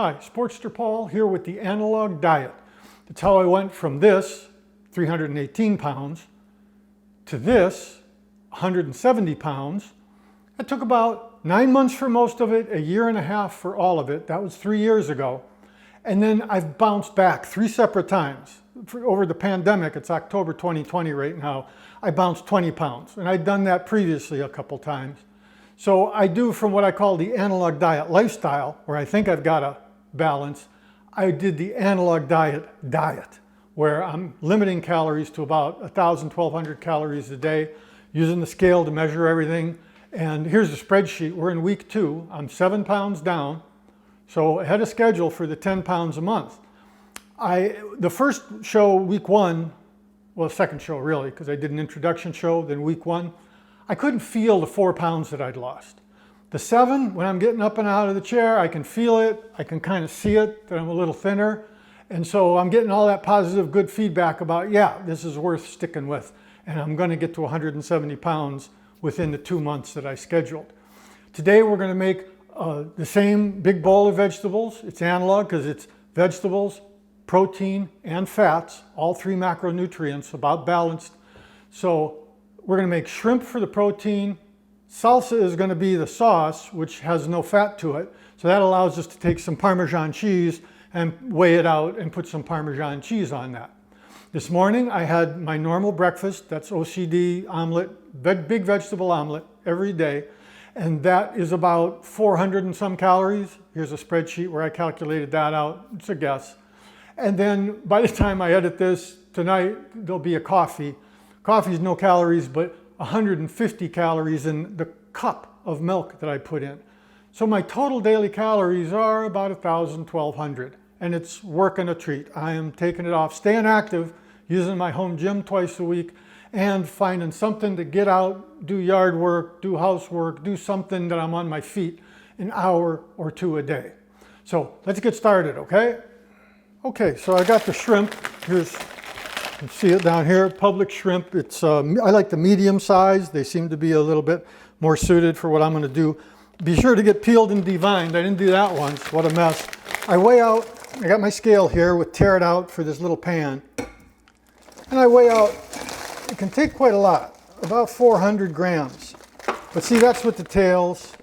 Hi, Sportster Paul here with the analog diet. That's how I went from this, 318 pounds, to this, 170 pounds. It took about 9 months for most of it, a year and a half for all of it. That was 3 years ago. And then I've bounced back 3 separate times. Over the pandemic, it's October 2020 right now, I bounced 20 pounds. And I'd done that previously a couple times. So I do from what I call the analog diet lifestyle, where I think I've got a balance. I did the analog diet, where I'm limiting calories to about 1,000, 1,200 calories a day, using the scale to measure everything. And here's the spreadsheet. We're in week 2. I'm 7 pounds down. So ahead of schedule for the 10 pounds a month. The first show, week 1, well, second show really, because I did an introduction show, then week 1, I couldn't feel the 4 pounds that I'd lost. The 7, when I'm getting up and out of the chair, I can feel it. I can kind of see it, that I'm a little thinner. And so I'm getting all that positive, good feedback about, yeah, this is worth sticking with. And I'm going to get to 170 pounds within the 2 months that I scheduled. Today we're going to make the same big bowl of vegetables. It's analog because it's vegetables, protein, and fats, all 3 macronutrients, about balanced. So we're going to make shrimp for the protein. Salsa is going to be the sauce, which has no fat to it. So that allows us to take some Parmesan cheese and weigh it out and put some Parmesan cheese on that. This morning I had my normal breakfast. That's OCD omelet, big vegetable omelet every day. And that is about 400 and some calories. Here's a spreadsheet where I calculated that out. It's a guess. And then by the time I edit this tonight, there'll be a coffee. Coffee is no calories, but 150 calories in the cup of milk that I put in. So my total daily calories are about 1,000, 1,200. And it's working a treat. I am taking it off, staying active, using my home gym twice a week, and finding something to get out, do yard work, do housework, do something that I'm on my feet an hour or 2 a day. So let's get started, okay? Okay, so I got the shrimp. Here's, you can see it down here, public shrimp. It's I like the medium size. They seem to be a little bit more suited for what I'm gonna do. Be sure to get peeled and devined. I didn't do that once, what a mess. I weigh out, I got my scale here with tear it out for this little pan. And I weigh out, it can take quite a lot, about 400 grams. But see, that's with the tails.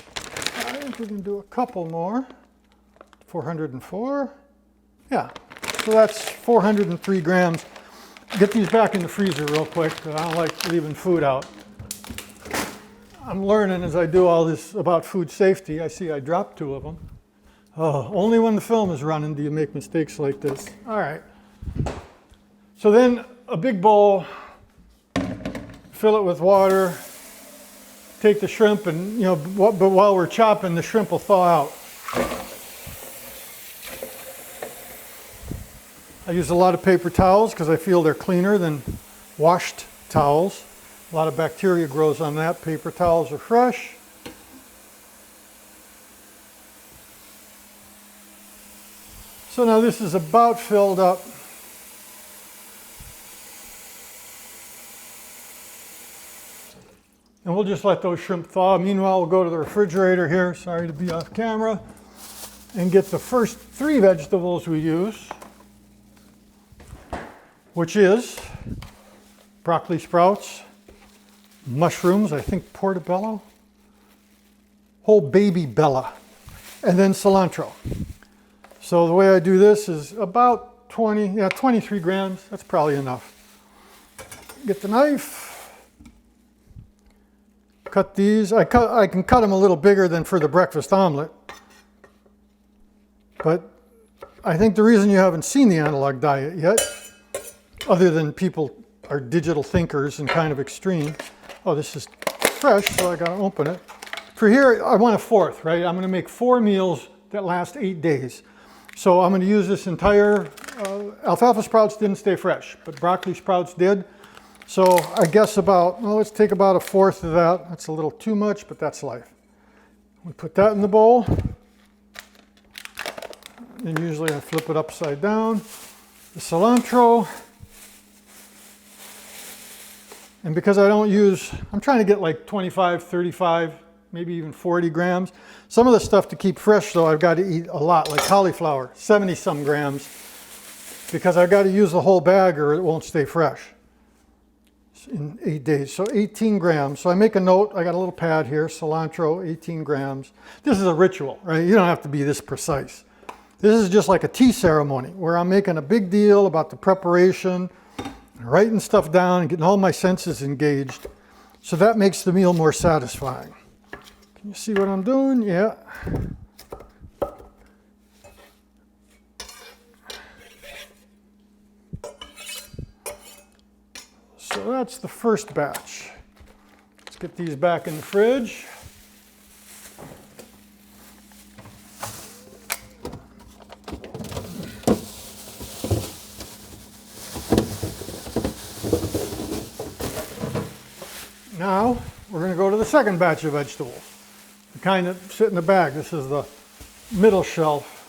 I think we can do a couple more. 404. Yeah, so that's 403 grams. Get these back in the freezer real quick, because I don't like leaving food out. I'm learning as I do all this about food safety. I see I dropped 2 of them. Oh, only when the film is running do you make mistakes like this. All right. So then a big bowl, fill it with water, take the shrimp and, but while we're chopping, the shrimp will thaw out. I use a lot of paper towels because I feel they're cleaner than washed towels. A lot of bacteria grows on that. Paper towels are fresh. So now this is about filled up. And we'll just let those shrimp thaw. Meanwhile, we'll go to the refrigerator here, sorry to be off camera, and get the first 3 vegetables we use, which is broccoli sprouts, mushrooms, I think portobello, whole baby bella, and then cilantro. So the way I do this is about 23 grams. That's probably enough. Get the knife, cut these. I can cut them a little bigger than for the breakfast omelet. But I think the reason you haven't seen the analog diet yet, other than people are digital thinkers and kind of extreme. Oh, this is fresh, so I gotta open it. For here, I want a 4th, right? I'm gonna make 4 meals that last 8 days. So I'm going to use this entire, alfalfa sprouts didn't stay fresh, but broccoli sprouts did. So I guess about, well, let's take about a 1/4 of that. That's a little too much, but that's life. We put that in the bowl. And usually I flip it upside down. The cilantro. And because I don't use, I'm trying to get like 25, 35 maybe even 40 grams. Some of the stuff to keep fresh, though, I've got to eat a lot, like cauliflower, 70 some grams, because I've got to use the whole bag or it won't stay fresh in 8 days. So 18 grams. So I make a note. I got a little pad here, cilantro, 18 grams. This is a ritual, right? You don't have to be this precise. This is just like a tea ceremony where I'm making a big deal about the preparation, writing stuff down and getting all my senses engaged. So that makes the meal more satisfying. Can you see what I'm doing? Yeah. So that's the first batch. Let's get these back in the fridge. Now we're going to go to the second batch of vegetables, the kind that sit in the bag. This is the middle shelf.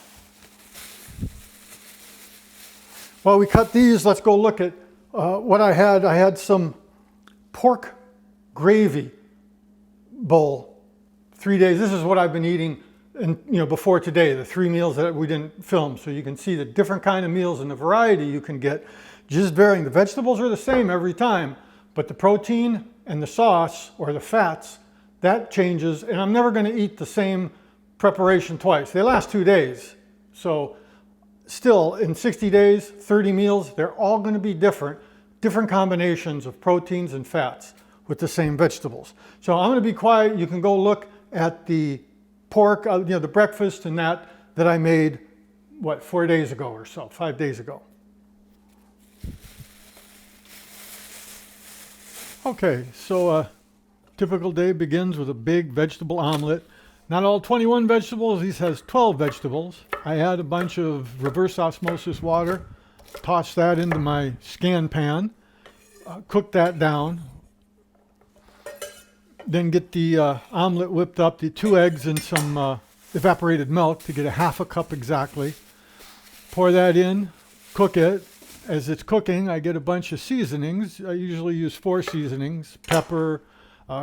While we cut these, let's go look at what I had. I had some pork gravy bowl, 3 days. This is what I've been eating before today, the 3 meals that we didn't film. So you can see the different kind of meals and the variety you can get, just varying. The vegetables are the same every time, but the protein and the sauce or the fats, that changes. And I'm never going to eat the same preparation twice. They last 2 days. So still, in 60 days, 30 meals, they're all going to be different combinations of proteins and fats with the same vegetables. So I'm going to be quiet. You can go look at the pork, the breakfast and that I made, 4 days ago or so, 5 days ago. Okay, so a typical day begins with a big vegetable omelet. Not all 21 vegetables, these has 12 vegetables. I add a bunch of reverse osmosis water, toss that into my scan pan, cook that down, then get the omelet whipped up, the 2 eggs and some evaporated milk to get a half a cup exactly. Pour that in, cook it. As it's cooking, I get a bunch of seasonings. I usually use 4 seasonings: pepper,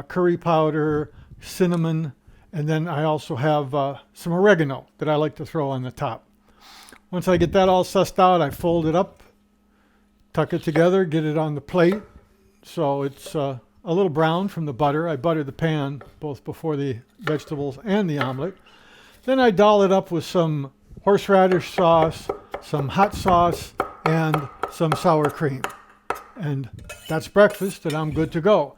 curry powder, cinnamon, and then I also have some oregano that I like to throw on the top. Once I get that all sussed out, I fold it up, tuck it together, get it on the plate so it's a little brown from the butter. I butter the pan both before the vegetables and the omelet. Then I doll it up with some horseradish sauce, some hot sauce, and some sour cream. And that's breakfast, and I'm good to go.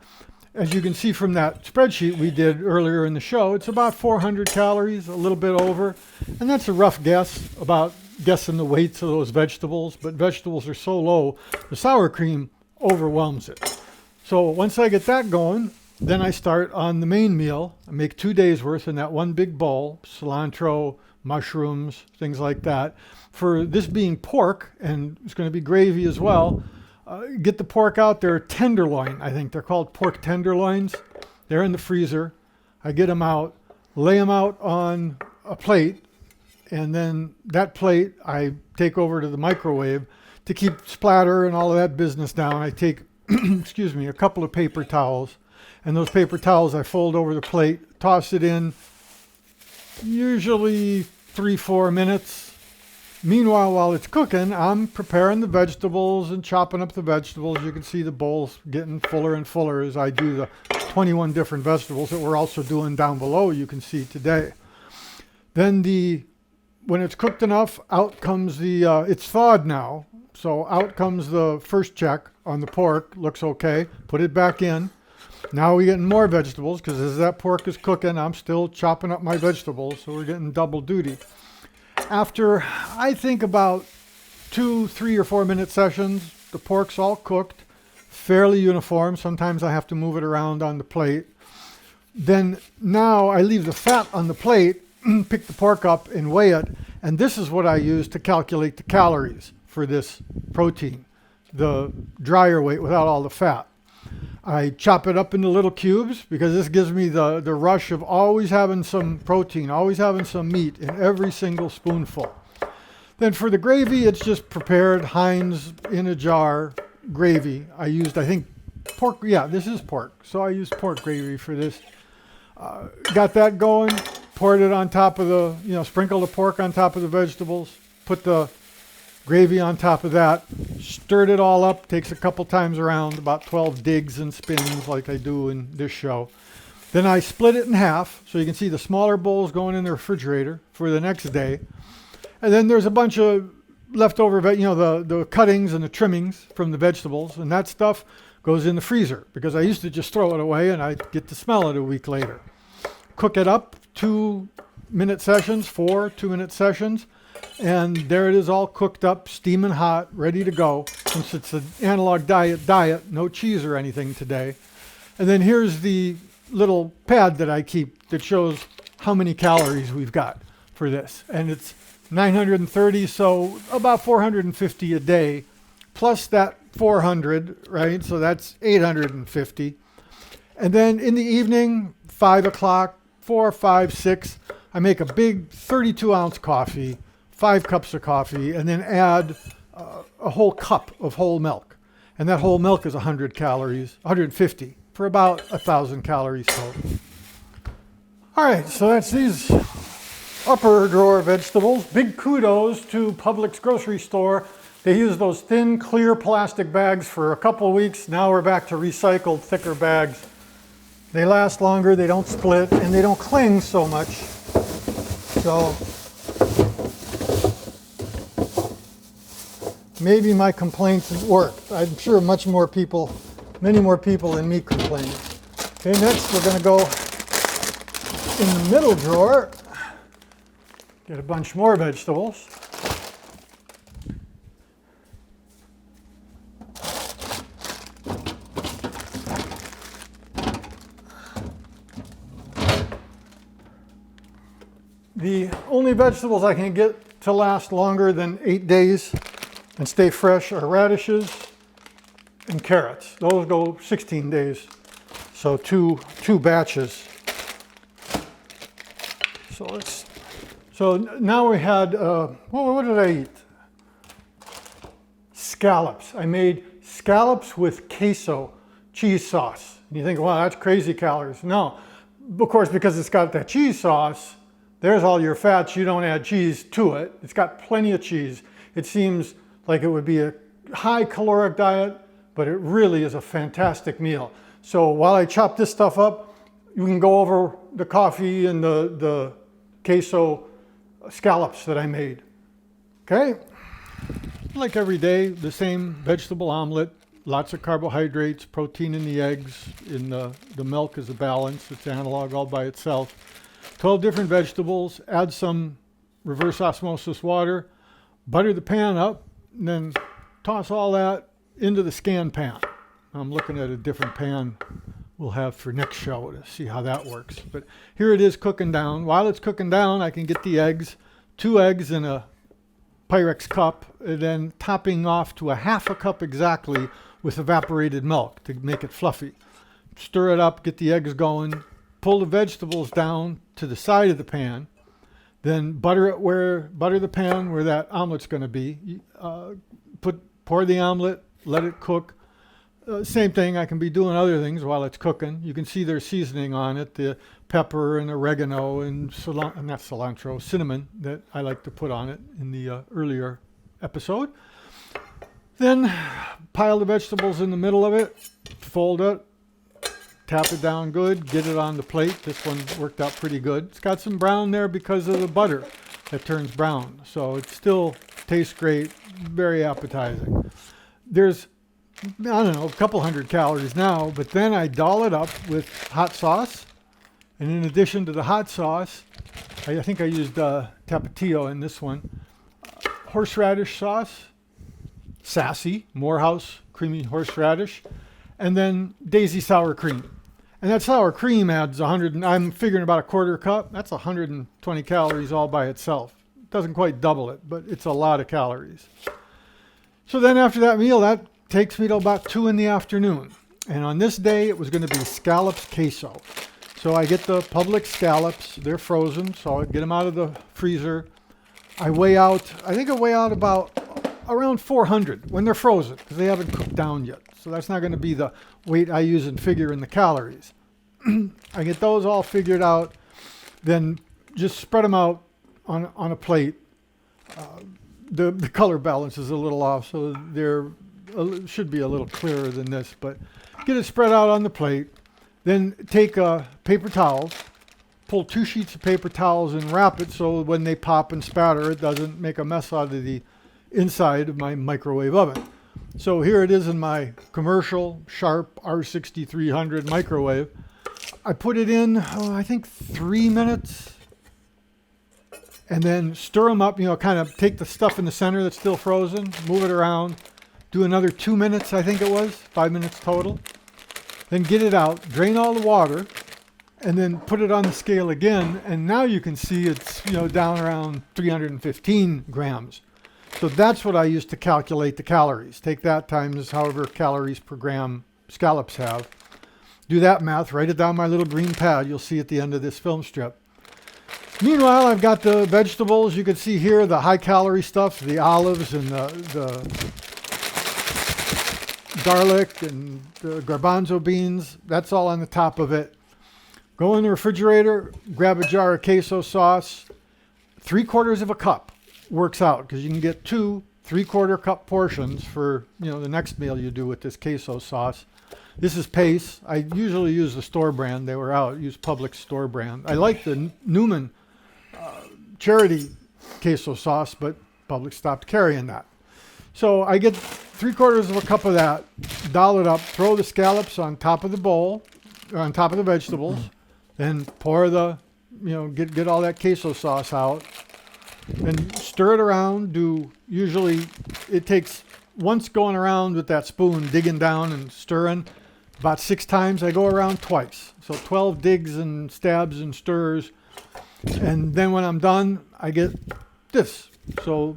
As you can see from that spreadsheet we did earlier in the show, it's about 400 calories, a little bit over. And that's a rough guess about guessing the weights of those vegetables, but vegetables are so low, the sour cream overwhelms it. So once I get that going, then I start on the main meal. I make 2 days worth in that one big bowl, cilantro, mushrooms, things like that. For this being pork, and it's going to be gravy as well, get the pork out. They're tenderloin, I think. They're called pork tenderloins. They're in the freezer. I get them out, lay them out on a plate, and then that plate I take over to the microwave to keep splatter and all of that business down. I take, excuse me, a couple of paper towels, and those paper towels I fold over the plate, toss it in, usually 3-4 minutes. Meanwhile, while it's cooking, I'm preparing the vegetables and chopping up the vegetables. You can see the bowls getting fuller and fuller as I do the 21 different vegetables that we're also doing down below, you can see today. Then when it's cooked enough, out comes it's thawed now. So out comes the first check on the pork. Looks okay. Put it back in. Now we're getting more vegetables because as that pork is cooking, I'm still chopping up my vegetables. So we're getting double duty. After, I think, about 2, 3, or 4 minute sessions, the pork's all cooked, fairly uniform. Sometimes I have to move it around on the plate. Then now I leave the fat on the plate, pick the pork up and weigh it. And this is what I use to calculate the calories for this protein, the drier weight without all the fat. I chop it up into little cubes because this gives me the rush of always having some protein, always having some meat in every single spoonful. Then for the gravy, it's just prepared Heinz in a jar gravy. I used, I think, pork. Yeah, this is pork. So I used pork gravy for this. Got that going, poured it on top of the, sprinkled the pork on top of the vegetables, put the gravy on top of that, stirred it all up, takes a couple times around, about 12 digs and spins like I do in this show. Then I split it in half, so you can see the smaller bowls going in the refrigerator for the next day. And then there's a bunch of leftover, the cuttings and the trimmings from the vegetables, and that stuff goes in the freezer because I used to just throw it away and I'd get to smell it a week later. Cook it up, 2-minute sessions, 4 2-minute sessions, and there it is all cooked up, steaming hot, ready to go. Since it's an analog diet, no cheese or anything today. And then here's the little pad that I keep that shows how many calories we've got for this. And it's 930, so about 450 a day, plus that 400, right? So that's 850. And then in the evening, 5 o'clock, 4, 5, 6, I make a big 32-ounce coffee, 5 cups of coffee, and then add a whole cup of whole milk. And that whole milk is 100 calories, 150, for about 1,000 calories total. All right, so that's these upper drawer vegetables. Big kudos to Publix grocery store. They use those thin, clear plastic bags for a couple weeks. Now we're back to recycled, thicker bags. They last longer, they don't split, and they don't cling so much. So maybe my complaints worked. I'm sure many more people than me complain. Okay, next we're going to go in the middle drawer. Get a bunch more vegetables. The only vegetables I can get to last longer than 8 days and stay fresh are radishes and carrots. Those go 16 days, so two batches. So now we had, what did I eat? Scallops. I made scallops with queso cheese sauce. And you think, wow, that's crazy calories. No, of course, because it's got that cheese sauce, there's all your fats. You don't add cheese to it. It's got plenty of cheese. It seems like it would be a high caloric diet, but it really is a fantastic meal. So while I chop this stuff up, you can go over the coffee and the queso scallops that I made. Okay? Like every day, the same vegetable omelet, lots of carbohydrates, protein in the eggs, in the milk is a balance. It's analog all by itself. 12 different vegetables, add some reverse osmosis water, butter the pan up, and then toss all that into the scan pan. I'm looking at a different pan we'll have for next show to see how that works. But here it is cooking down. While it's cooking down, I can get the eggs, 2 eggs in a Pyrex cup, and then topping off to a half a cup exactly with evaporated milk to make it fluffy. Stir it up, get the eggs going, pull the vegetables down to the side of the pan, then butter the pan where that omelet's going to be. Pour the omelet, let it cook. Same thing, I can be doing other things while it's cooking. You can see there's seasoning on it, the pepper and oregano and cinnamon that I like to put on it in the earlier episode. Then pile the vegetables in the middle of it, fold it, tap it down good, get it on the plate. This one worked out pretty good. It's got some brown there because of the butter that turns brown. So it still tastes great, very appetizing. There's, a couple hundred calories now, but then I doll it up with hot sauce. And in addition to the hot sauce, I think I used Tapatio in this one. Horseradish sauce, Sassy, Morehouse creamy horseradish, and then Daisy sour cream. And that sour cream adds 100, I'm figuring about a quarter cup. That's 120 calories all by itself. It doesn't quite double it, but it's a lot of calories. So then after that meal, that takes me to about 2 in the afternoon. And on this day, it was going to be scallops queso. So I get the Publix scallops. They're frozen, so I get them out of the freezer. I weigh out about around 400 when they're frozen because they haven't cooked down yet. So that's not going to be the weight I use and figure in the calories. I get those all figured out, then just spread them out on a plate. The color balance is a little off, so they're should be a little clearer than this, but get it spread out on the plate. Then take a paper towel, pull 2 sheets of paper towels and wrap it so when they pop and spatter, it doesn't make a mess out of the inside of my microwave oven. So here it is in my commercial Sharp R6300 microwave. I put it in, I think 3 minutes, and then stir them up, kind of take the stuff in the center that's still frozen, move it around, do another 2 minutes, I think it was, 5 minutes total. Then get it out, drain all the water, and then put it on the scale again, and now you can see it's down around 315 grams. So that's what I use to calculate the calories. Take that times however calories per gram scallops have. Do that math, write it down my little green pad you'll see at the end of this film strip. Meanwhile, I've got the vegetables. You can see here the high calorie stuff, the olives and the garlic and the garbanzo beans. That's all on the top of it. Go in the refrigerator, grab a jar of queso sauce. 3/4 of a cup works out because you can get 2 3/4 cup portions for the next meal you do with this queso sauce. This is Pace. I usually use the store brand. They were out. Use Publix store brand. I like the Newman charity queso sauce, but Publix stopped carrying that. So I get 3/4 of a cup of that, doll it up, throw the scallops on top of the bowl, on top of the vegetables, then pour the, get all that queso sauce out, and stir it around. Usually it takes, once going around with that spoon, digging down and stirring, about 6 times. I go around twice. So 12 digs and stabs and stirs. And then when I'm done, I get this. So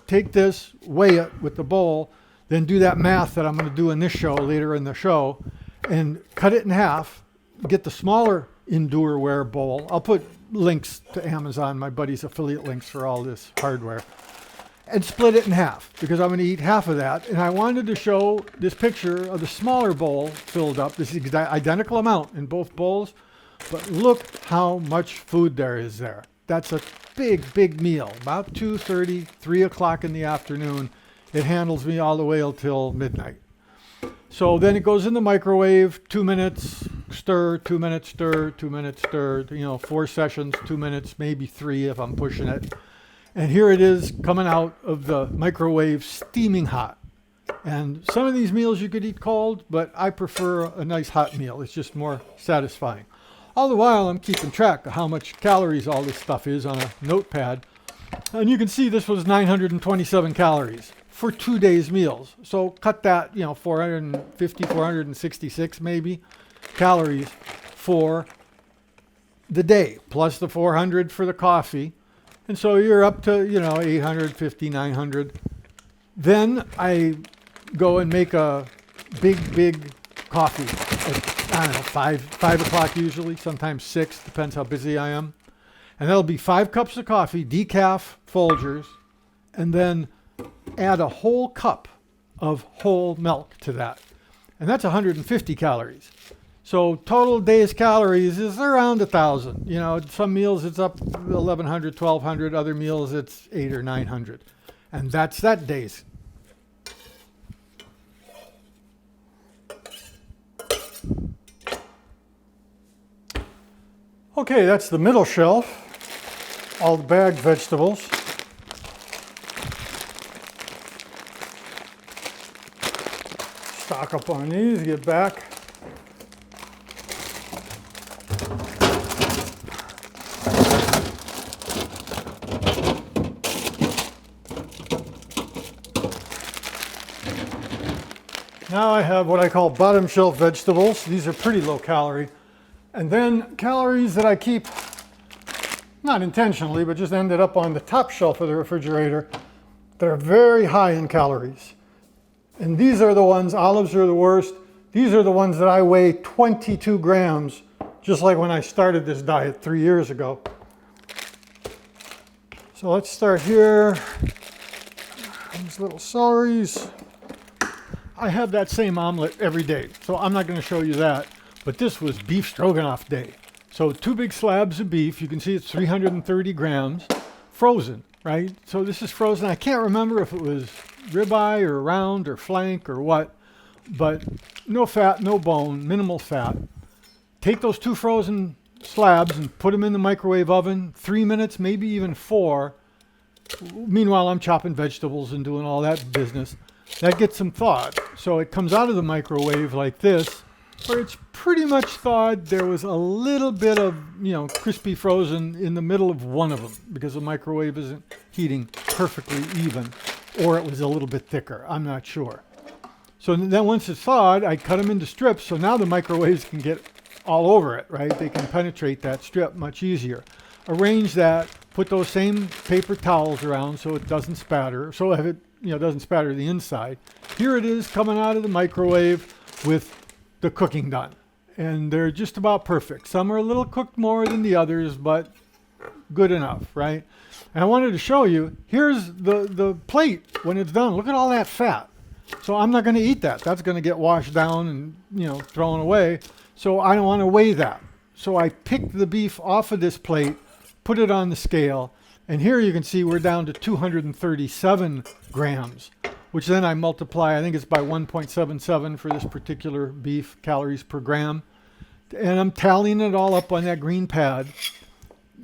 take this, weigh it with the bowl, then do that math that I'm going to do in this show, later in the show, and cut it in half. Get the smaller Endureware bowl. I'll put links to Amazon, my buddy's affiliate links for all this hardware, and split it in half because I'm going to eat half of that. And I wanted to show this picture of the smaller bowl filled up. This is the identical amount in both bowls, but look how much food there is there. That's a big meal, about 2:30, 3 o'clock in the afternoon. It handles me all the way until midnight. So then it goes in the microwave, 2 minutes, stir, 2 minutes, stir, 2 minutes, stir, 4 sessions, 2 minutes, maybe 3 if I'm pushing it. And here it is coming out of the microwave steaming hot. And some of these meals you could eat cold, but I prefer a nice hot meal. It's just more satisfying. All the while I'm keeping track of how much calories all this stuff is on a notepad. And you can see this was 927 calories for 2 days meals. So cut that, 450, 466 maybe calories for the day, plus the 400 for the coffee. And so you're up to, 850, 900. Then I go and make a big coffee at, I don't know, 5 o'clock usually, sometimes 6, depends how busy I am. And that'll be 5 cups of coffee, decaf Folgers, and then add a whole cup of whole milk to that. And that's 150 calories. So total day's calories is around 1,000. Some meals it's up 1,100, 1,200. Other meals it's 800 or 900. And that's that day's. Okay, that's the middle shelf. All the bagged vegetables. Stock up on these, get back. Now I have what I call bottom shelf vegetables. These are pretty low calorie. And then calories that I keep, not intentionally, but just ended up on the top shelf of the refrigerator that are very high in calories. And these are the ones, olives are the worst. These are the ones that I weigh 22 grams, just like when I started this diet 3 years ago. So let's start here. These little celeries. I have that same omelet every day, so I'm not going to show you that. but this was beef stroganoff day. So 2 big slabs of beef. You can see it's 330 grams, frozen, right? So this is frozen. I can't remember if it was ribeye or round or flank or what, but no fat, no bone, minimal fat. Take those 2 frozen slabs and put them in the microwave oven, 3 minutes, maybe even 4. Meanwhile, I'm chopping vegetables and doing all that business. That gets them thawed. So it comes out of the microwave like this, where it's pretty much thawed. There was a little bit of, crispy frozen in the middle of one of them because the microwave isn't heating perfectly even, or it was a little bit thicker. I'm not sure. So then once it's thawed, I cut them into strips. So now the microwaves can get all over it, right? They can penetrate that strip much easier. Arrange that, put those same paper towels around so it doesn't spatter, so if it doesn't spatter the inside. Here it is coming out of the microwave with the cooking done. And they're just about perfect. Some are a little cooked more than the others, but good enough, right? And I wanted to show you, here's the plate when it's done. Look at all that fat. So I'm not going to eat that. That's going to get washed down and, thrown away. So I don't want to weigh that. So I picked the beef off of this plate, put it on the scale, and here you can see we're down to 237 grams, which then I multiply, I think it's by 1.77 for this particular beef, calories per gram. And I'm tallying it all up on that green pad.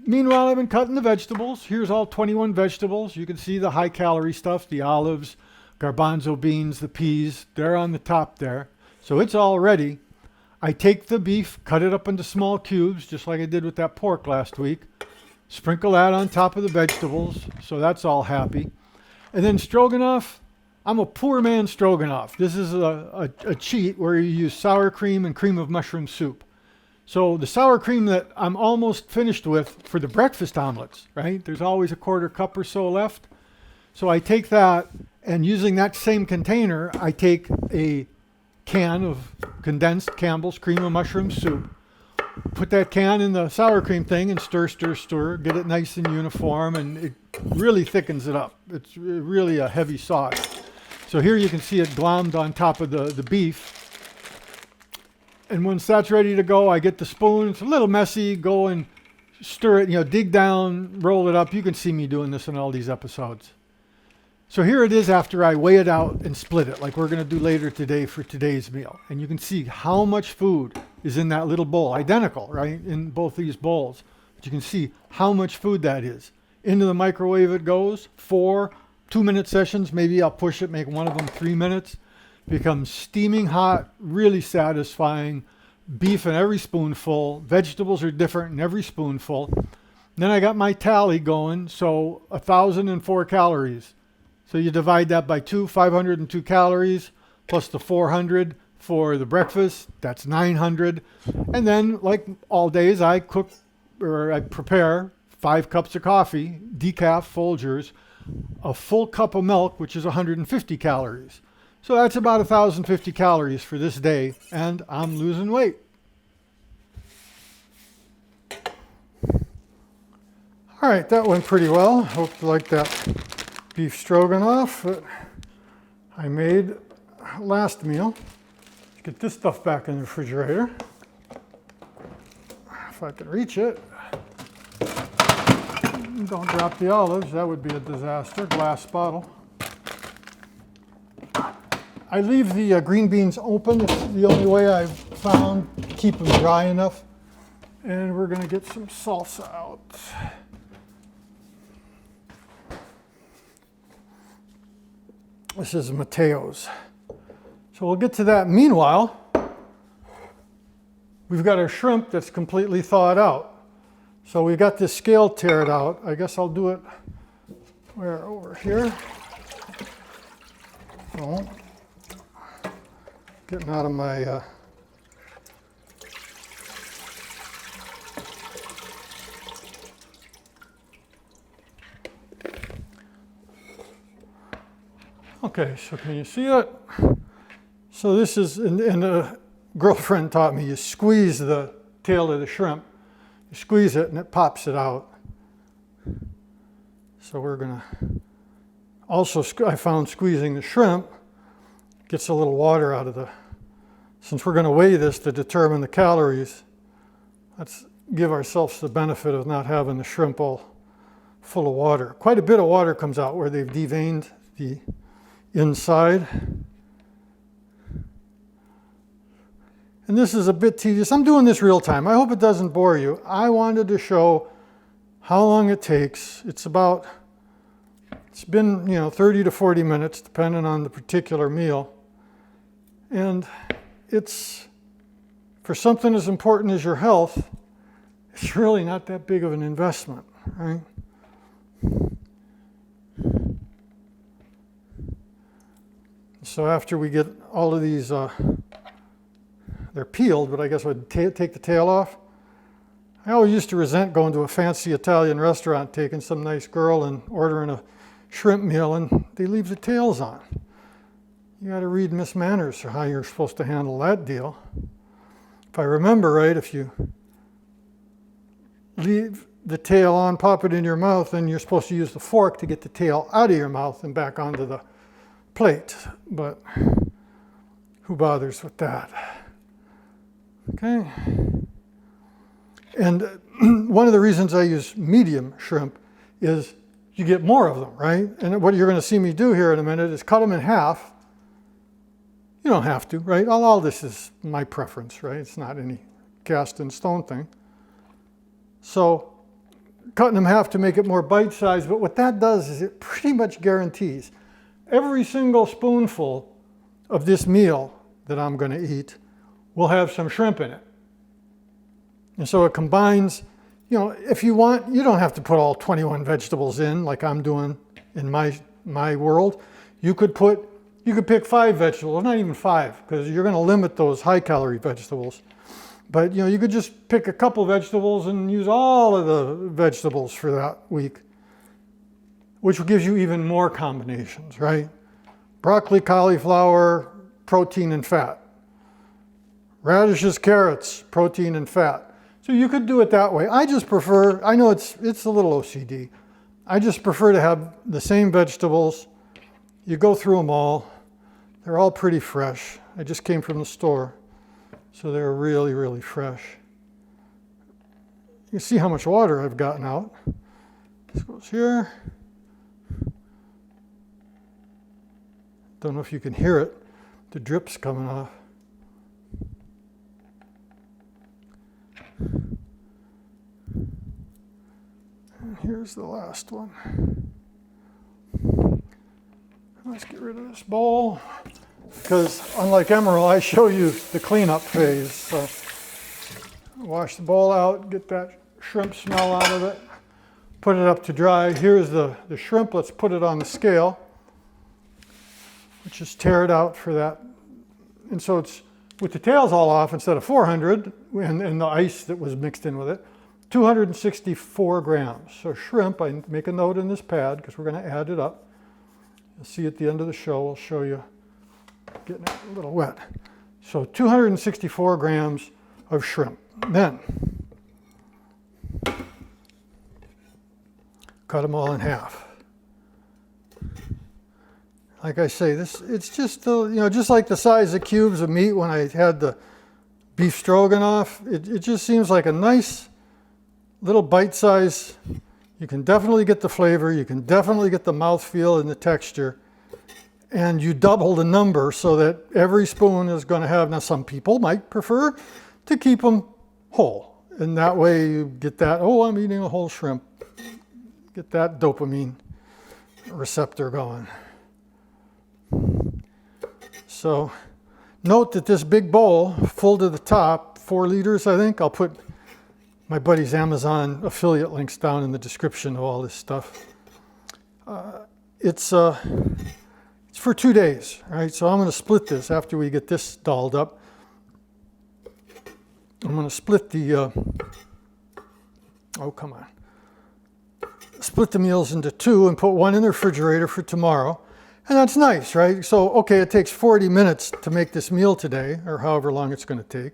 Meanwhile, I've been cutting the vegetables. Here's all 21 vegetables. You can see the high calorie stuff, the olives, garbanzo beans, the peas, they're on the top there. So it's all ready. I take the beef, cut it up into small cubes, just like I did with that pork last week. Sprinkle that on top of the vegetables, so that's all happy. And then stroganoff, I'm a poor man stroganoff. This is a cheat where you use sour cream and cream of mushroom soup. So the sour cream that I'm almost finished with for the breakfast omelets, right? There's always a 1/4 cup or so left. So I take that, and using that same container, I take a can of condensed Campbell's cream of mushroom soup, put that can in the sour cream thing and stir, get it nice and uniform, and it really thickens it up. It's really a heavy sauce. So here you can see it glommed on top of the beef. And once that's ready to go, I get the spoon. It's a little messy. Go and stir it, dig down, roll it up. You can see me doing this in all these episodes. So here it is after I weigh it out and split it, like we're going to do later today for today's meal. And you can see how much food is in that little bowl, identical, right, in both these bowls. But you can see how much food that is. Into the microwave it goes, 4 2-minute sessions. Maybe I'll push it, make one of them 3 minutes. Becomes steaming hot, really satisfying. Beef in every spoonful. Vegetables are different in every spoonful. Then I got my tally going, so 1,004 calories. So you divide that by 2, 502 calories, plus the 400 for the breakfast, that's 900. And then, like all days, I prepare 5 cups of coffee, decaf, Folgers, a full cup of milk, which is 150 calories. So that's about 1,050 calories for this day, and I'm losing weight. All right, that went pretty well. Hope you liked that beef stroganoff that I made last meal. Let's get this stuff back in the refrigerator. If I can reach it. Don't drop the olives, that would be a disaster. Glass bottle. I leave the green beans open. It's the only way I've found to keep them dry enough. And we're going to get some salsa out. This is Mateo's. So we'll get to that. Meanwhile, we've got our shrimp that's completely thawed out. So we've got this scale teared out. I guess I'll do it over here. Oh. Getting out of my okay, so can you see it? So this is, and a girlfriend taught me, you squeeze the tail of the shrimp, you squeeze it and it pops it out. So we're gonna, also I found squeezing the shrimp gets a little water out of the since we're going to weigh this to determine the calories, let's give ourselves the benefit of not having the shrimp all full of water. Quite a bit of water comes out where they've deveined the inside. And this is a bit tedious. I'm doing this real time. I hope it doesn't bore you. I wanted to show how long it takes. It's been, 30 to 40 minutes, depending on the particular meal. And it's, for something as important as your health, it's really not that big of an investment, right? So after we get all of these, they're peeled, but I guess I'd take the tail off. I always used to resent going to a fancy Italian restaurant, taking some nice girl and ordering a shrimp meal, and they leave the tails on. You got to read Miss Manners for how you're supposed to handle that deal. If I remember right, if you leave the tail on, pop it in your mouth, then you're supposed to use the fork to get the tail out of your mouth and back onto the plate. But who bothers with that? Okay. And one of the reasons I use medium shrimp is you get more of them, right? And what you're going to see me do here in a minute is cut them in half. You don't have to, right? All this is my preference, right? It's not any cast in stone thing. So cutting them in half to make it more bite-sized, but what that does is it pretty much guarantees every single spoonful of this meal that I'm going to eat will have some shrimp in it. And so it combines, if you want, you don't have to put all 21 vegetables in like I'm doing in my world. You could pick 5 vegetables, not even 5, because you're going to limit those high-calorie vegetables. But you could just pick a couple vegetables and use all of the vegetables for that week, which gives you even more combinations, right? Broccoli, cauliflower, protein and fat. Radishes, carrots, protein and fat. So you could do it that way. I just prefer, I know it's a little OCD. I just prefer to have the same vegetables. You go through them all. They're all pretty fresh. I just came from the store, so they're really, really fresh. You see how much water I've gotten out. This goes here. Don't know if you can hear it. The drip's coming off. And here's the last one. Let's get rid of this bowl, because unlike Emerald, I show you the cleanup phase. So wash the bowl out, get that shrimp smell out of it, put it up to dry. Here's the shrimp. Let's put it on the scale. Let's just tear it out for that. And so it's, with the tails all off, instead of 400 and the ice that was mixed in with it, 264 grams. So shrimp, I make a note in this pad because we're going to add it up. You'll see at the end of the show, I'll show you getting it a little wet. So 264 grams of shrimp. Then cut them all in half. Like I say, it's just just like the size of cubes of meat when I had the beef stroganoff. It just seems like a nice little bite size. You can definitely get the flavor. You can definitely get the mouthfeel and the texture. And you double the number so that every spoon is going to have, now some people might prefer to keep them whole. And that way you get that, oh, I'm eating a whole shrimp. Get that dopamine receptor going. So note that this big bowl, full to the top, 4 liters, I think. I'll put my buddy's Amazon affiliate links down in the description of all this stuff. It's for 2 days, right? So I'm going to split this after we get this dolled up. I'm going to split the, split the meals into 2 and put 1 in the refrigerator for tomorrow. And that's nice, right? So, okay, it takes 40 minutes to make this meal today, or however long it's going to take.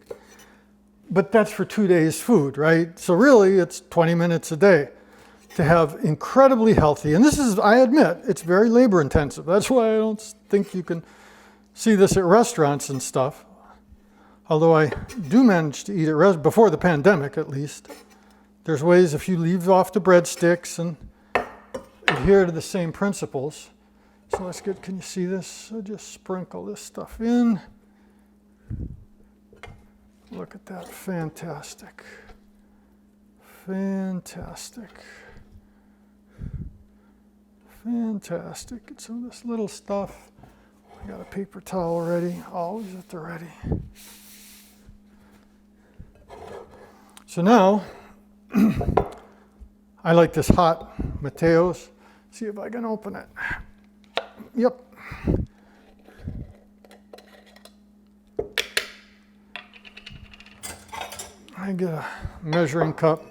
But that's for 2 days' food, right? So really, it's 20 minutes a day to have incredibly healthy. And this is, I admit, it's very labor intensive. That's why I don't think you can see this at restaurants and stuff. although I do manage to eat it before the pandemic at least. There's ways if you leave off the breadsticks and adhere to the same principles. So let's get, can you see this? So just sprinkle this stuff in. Look at that, fantastic. Fantastic. Fantastic. Get some of this little stuff. I got a paper towel ready, always at the ready. So now, I like this hot Mateos. See if I can open it. Yep. I get a measuring cup.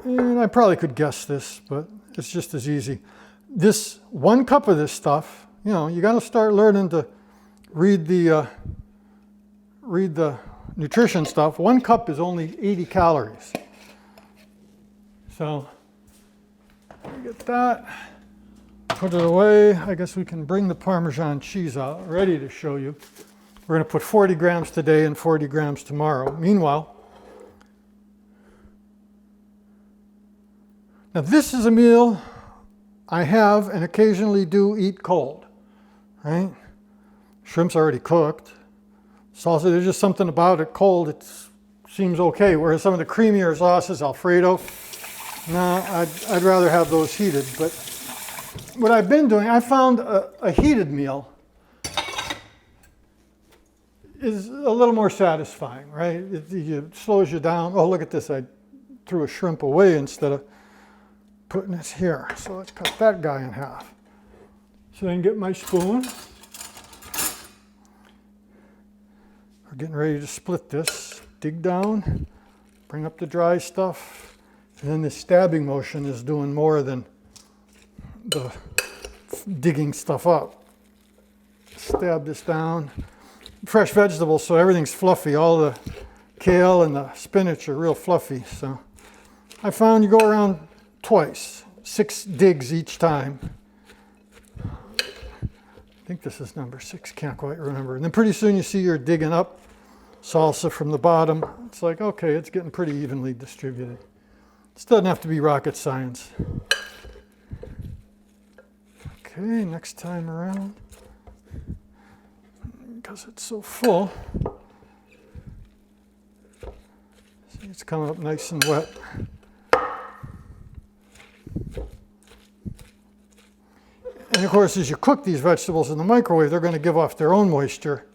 And I probably could guess this, but it's just as easy. This 1 cup of this stuff, you know, you got to start learning to read the nutrition stuff. 1 cup is only 80 calories. So get that, put it away. I guess we can bring the Parmesan cheese out, ready to show you. We're going to put 40 grams today and 40 grams tomorrow. Meanwhile, now this is a meal I have and occasionally do eat cold, right? Shrimp's already cooked. Salsa, there's just something about it cold, it seems okay. Whereas some of the creamier sauces, Alfredo, no, I'd rather have those heated. But what I've been doing, I found a heated meal is a little more satisfying, right? It slows you down. Oh, look at this. I threw a shrimp away instead of putting it here. So let's cut that guy in half. So then get my spoon. We're getting ready to split this. Dig down, bring up the dry stuff. And then the stabbing motion is doing more than the digging stuff up. Stab this down. Fresh vegetables, so everything's fluffy. All the kale and the spinach are real fluffy. So I found you go around twice, 6 digs each time. I think this is number 6, can't quite remember. And then pretty soon you see you're digging up salsa from the bottom. It's like, okay, it's getting pretty evenly distributed. This doesn't have to be rocket science. Okay, next time around. Because it's so full. See, it's coming up nice and wet. And of course, as you cook these vegetables in the microwave, they're going to give off their own moisture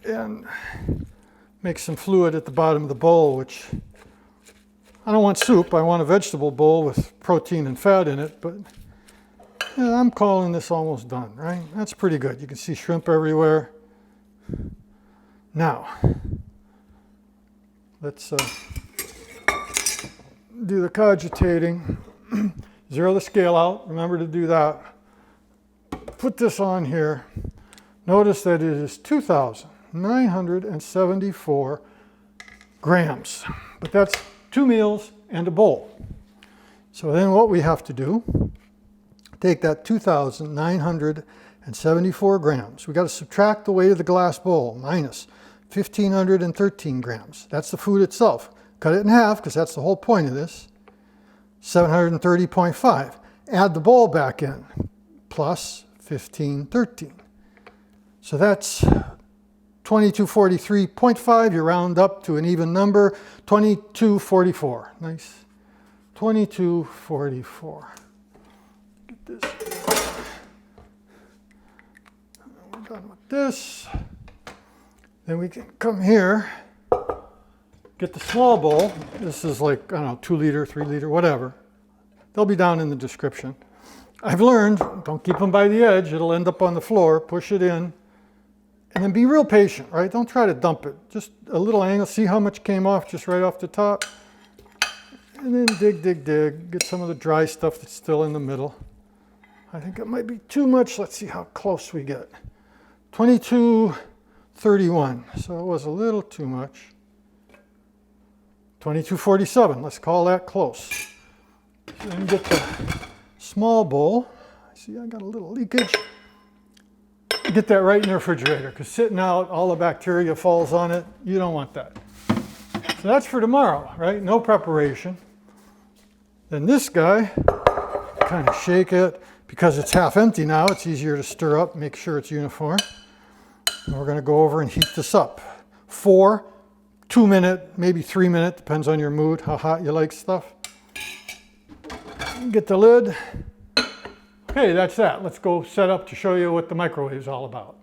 and make some fluid at the bottom of the bowl, which I don't want soup. I want a vegetable bowl with protein and fat in it, but yeah, I'm calling this almost done, right? That's pretty good. You can see shrimp everywhere. Now, let's do the cogitating. Zero the scale out. Remember to do that. Put this on here. Notice that it is 2,974 grams. But that's 2 meals and a bowl. So then what we have to do, take that 2,974 grams. We got to subtract the weight of the glass bowl, minus 1,513 grams. That's the food itself. Cut it in half, because that's the whole point of this. 730.5. Add the bowl back in, plus 1513. So that's 2243.5. You round up to an even number, 2244. Nice. 2244. Get this. We're done with this. Then we can come here, get the small bowl. This is like, I don't know, 2 liter, 3 liter, whatever. They'll be down in the description. I've learned, don't keep them by the edge. It'll end up on the floor. Push it in. And then be real patient, right? Don't try to dump it. Just a little angle. See how much came off just right off the top. And then dig, dig, dig. Get some of the dry stuff that's still in the middle. I think it might be too much. Let's see how close we get. 2231. So it was a little too much. 2247. Let's call that close. So then get the small bowl. See, I got a little leakage. get that right in the refrigerator, because sitting out, all the bacteria falls on it. You don't want that. So that's for tomorrow, right? No preparation. Then this guy, kind of shake it. Because it's half empty now, it's easier to stir up, make sure it's uniform. And we're going to go over and heat this up. 4, 2-minute, maybe 3-minute, depends on your mood, how hot you like stuff. Get the lid. Okay, that's that. Let's go set up to show you what the microwave is all about.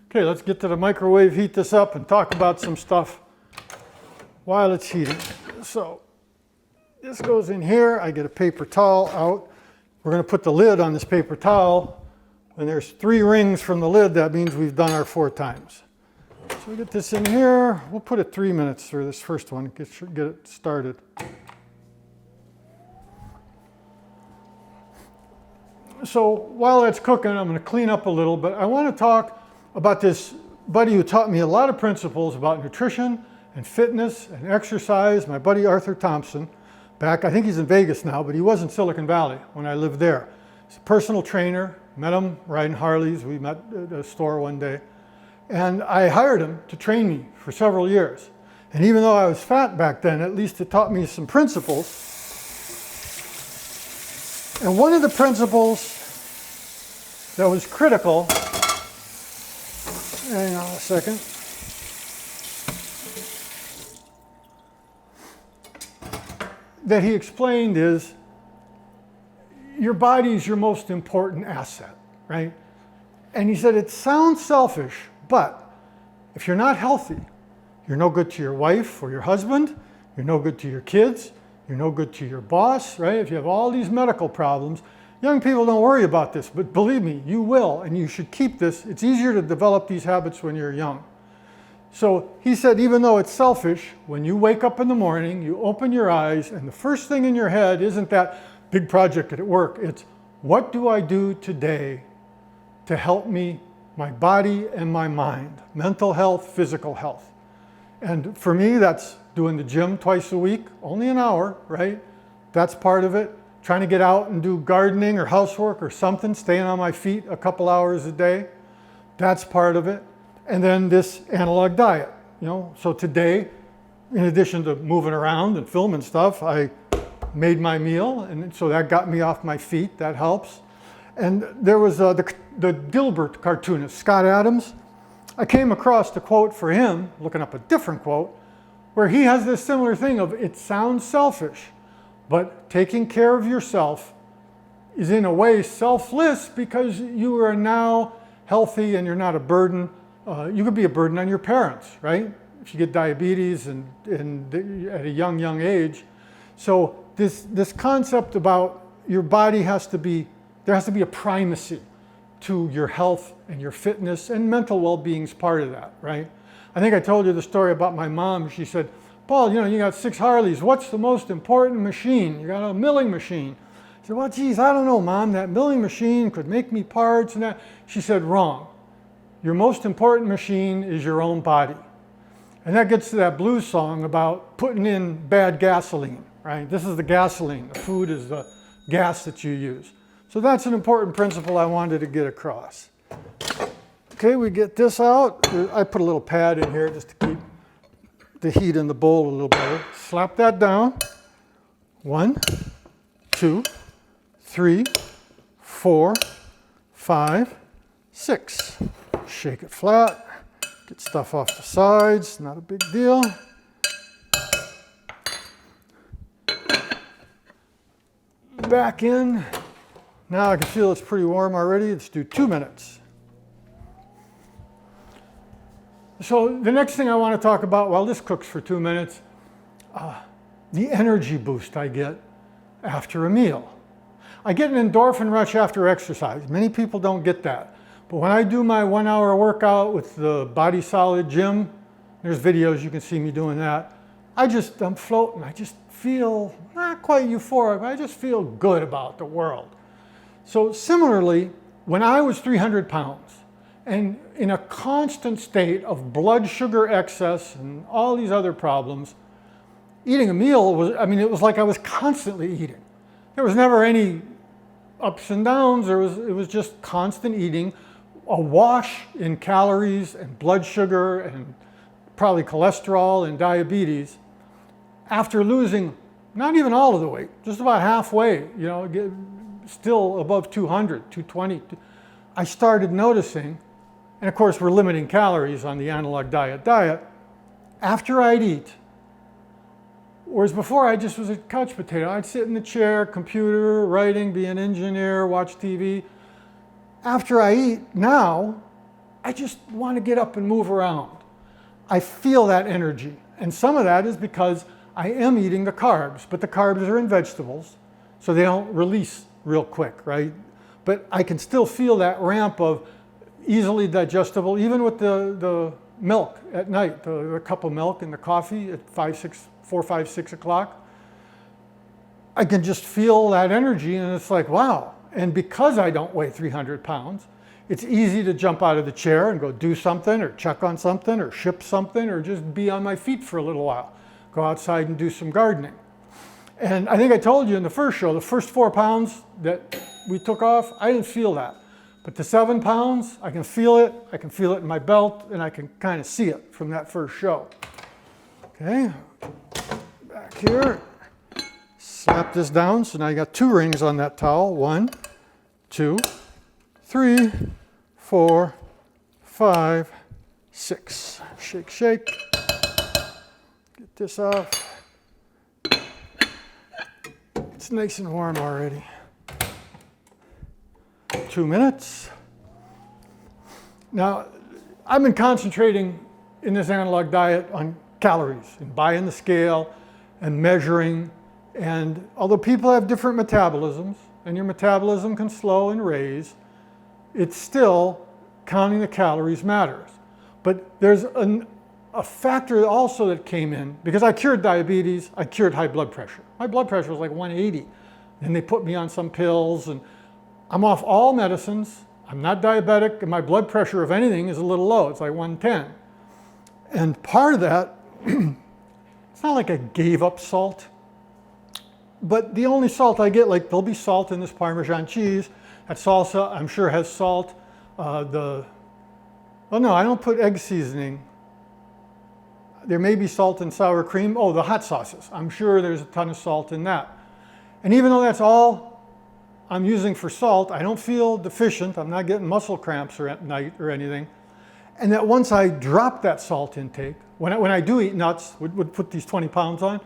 Okay, let's get to the microwave, heat this up, and talk about some stuff while it's heating. So this goes in here. I get a paper towel out. We're going to put the lid on this paper towel. When there's 3 rings from the lid, that means we've done our 4 times. So we get this in here. We'll put it 3 minutes for this first one, get it started. So while that's cooking, I'm going to clean up a little, but I want to talk about this buddy who taught me a lot of principles about nutrition and fitness and exercise, my buddy Arthur Thompson. Back, I think he's in Vegas now, but he was in Silicon Valley when I lived there. He's a personal trainer, met him riding Harleys. We met at a store one day. And I hired him to train me for several years. And even though I was fat back then, at least it taught me some principles. And one of the principles that was critical, hang on a second. That he explained is your body is your most important asset, right? And he said it sounds selfish, but if you're not healthy, you're no good to your wife or your husband, you're no good to your kids, you're no good to your boss, right? If you have all these medical problems, young people don't worry about this, but believe me, you will, and you should keep this. It's easier to develop these habits when you're young. So he said, even though it's selfish, when you wake up in the morning, you open your eyes, and the first thing in your head isn't that big project at work. It's, what do I do today to help me, my body and my mind, mental health, physical health? And for me, that's doing the gym twice a week, only an hour, right? That's part of it. Trying to get out and do gardening or housework or something, staying on my feet a couple hours a day. That's part of it. And then this analog diet, So today, in addition to moving around and filming stuff, I made my meal, and so that got me off my feet. That helps. And there was the Dilbert cartoonist, Scott Adams. I came across the quote for him, looking up a different quote, where he has this similar thing of, it sounds selfish, but taking care of yourself is in a way selfless because you are now healthy and you're not a burden. You could be a burden on your parents, right? If you get diabetes and at a young age. So this concept about your body there has to be a primacy to your health and your fitness, and mental well-being is part of that, right? I think I told you the story about my mom. She said, Paul, you got 6 Harleys. What's the most important machine? You got a milling machine. I said, well, geez, I don't know, Mom. That milling machine could make me parts and that. She said, wrong. Your most important machine is your own body. And that gets to that blues song about putting in bad gasoline, right? This is the gasoline. The food is the gas that you use. So that's an important principle I wanted to get across. Okay, we get this out. I put a little pad in here just to keep the heat in the bowl a little better. Slap that down. 1, 2, 3, 4, 5, 6. Shake it flat. Get stuff off the sides, not a big deal. Back in. Now I can feel it's pretty warm already. Let's do 2 minutes. So the next thing I want to talk about, while this cooks for 2 minutes, the energy boost I get after a meal. I get an endorphin rush after exercise. Many people don't get that. But when I do my 1 hour workout with the Body Solid Gym, there's videos, you can see me doing that. I'm floating. I just feel not quite euphoric, but I just feel good about the world. So similarly, when I was 300 pounds and in a constant state of blood sugar excess and all these other problems, eating a meal it was like I was constantly eating. There was never any ups and downs. It was just constant eating awash in calories and blood sugar and probably cholesterol and diabetes after losing not even all of the weight, just about halfway, still above 200, 220. I started noticing, and of course we're limiting calories on the analog diet, after I'd eat, whereas before I just was a couch potato. I'd sit in the chair, computer, writing, be an engineer, watch TV. After I eat now, I just want to get up and move around. I feel that energy. And some of that is because I am eating the carbs, but the carbs are in vegetables, so they don't release real quick, right? But I can still feel that ramp of easily digestible, even with the milk at night, the cup of milk and the coffee at 4, 5, 6 o'clock. I can just feel that energy, and it's like, wow. And because I don't weigh 300 pounds, it's easy to jump out of the chair and go do something or check on something or ship something or just be on my feet for a little while. Go outside and do some gardening. And I think I told you in the first show, the first 4 pounds that we took off, I didn't feel that. But the 7 pounds, I can feel it. I can feel it in my belt, and I can kind of see it from that first show. Okay, back here. Slap this down. So now you got 2 rings on that towel. 1, 2, 3, 4, 5, 6. Shake, shake. Get this off. It's nice and warm already. 2 minutes. Now, I've been concentrating in this analog diet on calories and buying the scale and measuring. And although people have different metabolisms and your metabolism can slow and raise, it's still counting the calories matters. But there's a factor also that came in, because I cured diabetes, I cured high blood pressure. My blood pressure was like 180. And they put me on some pills, and I'm off all medicines. I'm not diabetic, and my blood pressure, if anything, is a little low. It's like 110. And part of that, it's not like I gave up salt, but the only salt I get, like there'll be salt in this Parmesan cheese. That salsa, I'm sure, has salt. Oh no, I don't put egg seasoning. There may be salt in sour cream. Oh, the hot sauces. I'm sure there's a ton of salt in that. And even though that's all I'm using for salt, I don't feel deficient. I'm not getting muscle cramps at night or anything. And that once I drop that salt intake, when I do eat nuts, would put these 20 pounds on,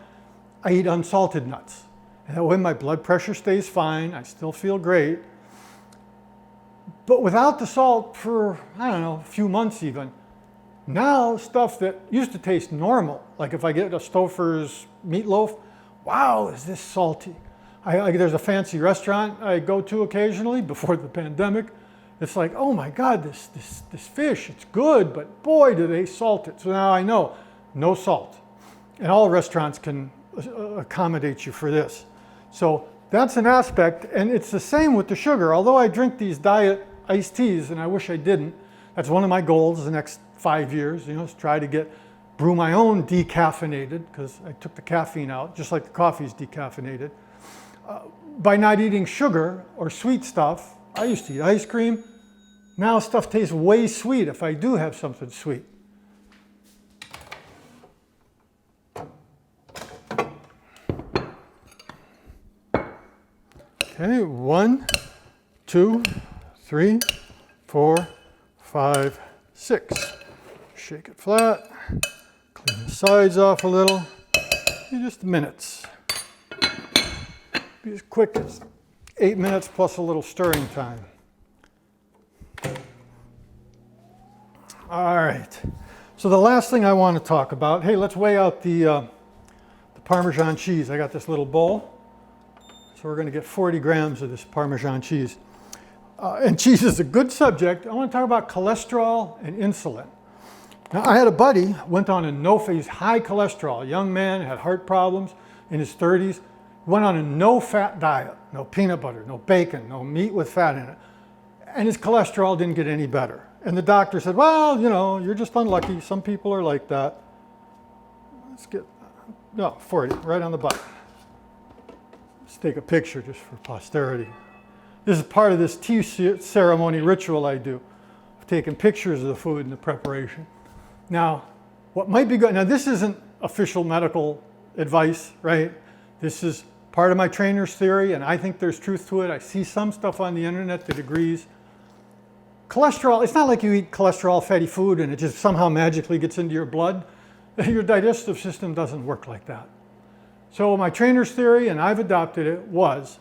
I eat unsalted nuts. And that way my blood pressure stays fine. I still feel great. But without the salt for, I don't know, a few months even, now stuff that used to taste normal, like if I get a Stouffer's meatloaf, wow, is this salty? There's a fancy restaurant I go to occasionally before the pandemic. It's like, oh my God, this fish, it's good, but boy, do they salt it. So now I know, no salt. And all restaurants can accommodate you for this. So that's an aspect, and it's the same with the sugar. Although I drink these diet iced teas, and I wish I didn't, that's one of my goals the next 5 years, is try to brew my own decaffeinated, because I took the caffeine out, just like the coffee's decaffeinated. By not eating sugar or sweet stuff, I used to eat ice cream. Now stuff tastes way sweet if I do have something sweet. Okay, 1, 2, 3, 4, 5, 6. Shake it flat, clean the sides off a little, in just minutes. Be as quick as 8 minutes plus a little stirring time. All right, so the last thing I want to talk about, hey, let's weigh out the Parmesan cheese. I got this little bowl. So we're going to get 40 grams of this Parmesan cheese. And cheese is a good subject. I want to talk about cholesterol and insulin. Now, I had a buddy, went on a no-fat, high cholesterol, a young man, had heart problems in his 30s, went on a no-fat diet, no peanut butter, no bacon, no meat with fat in it. And his cholesterol didn't get any better. And the doctor said, well, you're just unlucky. Some people are like that. Let's get, 40, right on the button. Let's take a picture just for posterity. This is part of this tea ceremony ritual I do. taking pictures of the food and the preparation. Now, what might be good, now this isn't official medical advice, right? This is part of my trainer's theory, and I think there's truth to it. I see some stuff on the internet that agrees. Cholesterol, it's not like you eat cholesterol, fatty food, and it just somehow magically gets into your blood. Your digestive system doesn't work like that. So my trainer's theory, and I've adopted it, was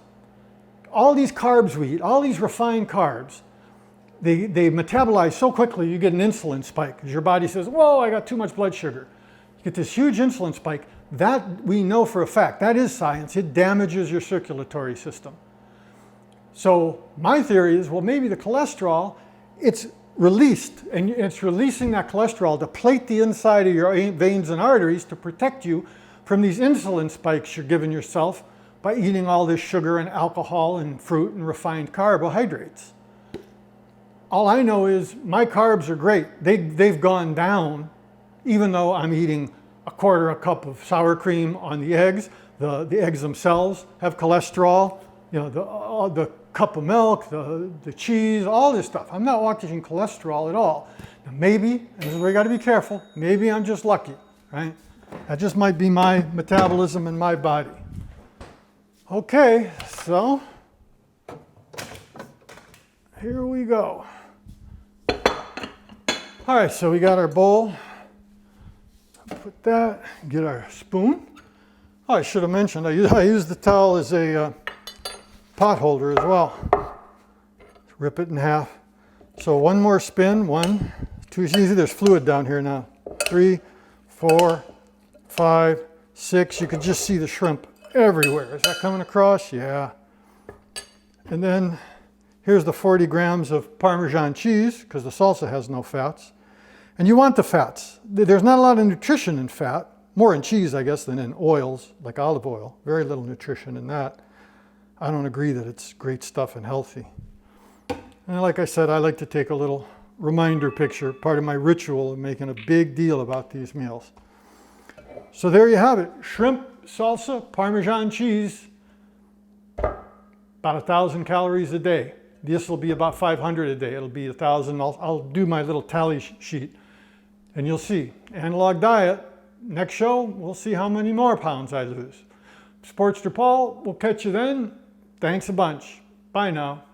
all these carbs we eat, all these refined carbs, they metabolize so quickly you get an insulin spike because your body says, whoa, I got too much blood sugar. You get this huge insulin spike. That we know for a fact, that is science, it damages your circulatory system. So my theory is, well, maybe the cholesterol, it's released, and it's releasing that cholesterol to plate the inside of your veins and arteries to protect you from these insulin spikes you're giving yourself by eating all this sugar and alcohol and fruit and refined carbohydrates. All I know is my carbs are great. They've gone down, even though I'm eating a quarter a cup of sour cream on the eggs. The eggs themselves have cholesterol. You know, the cup of milk, the cheese, all this stuff. I'm not watching cholesterol at all. Now maybe, this is where you got to be careful, maybe I'm just lucky, right? That just might be my metabolism in my body. Okay, so here we go. All right, so we got our bowl. Put that, get our spoon. Oh, I should have mentioned, I use the towel as a pot holder as well. Rip it in half. So one more spin, 1, 2, easy, there's fluid down here now. 3, 4, 5, 6, you can just see the shrimp everywhere. Is that coming across? Yeah. And then here's the 40 grams of Parmesan cheese, because the salsa has no fats. And you want the fats. There's not a lot of nutrition in fat, more in cheese, I guess, than in oils, like olive oil. Very little nutrition in that. I don't agree that it's great stuff and healthy. And like I said, I like to take a little reminder picture, part of my ritual of making a big deal about these meals. So there you have it. Shrimp, salsa, Parmesan cheese, about 1,000 calories a day. This will be about 500 a day. It'll be 1,000. I'll do my little tally sheet and you'll see. Analog diet. Next show, we'll see how many more pounds I lose. Sportster Paul, we'll catch you then. Thanks a bunch. Bye now.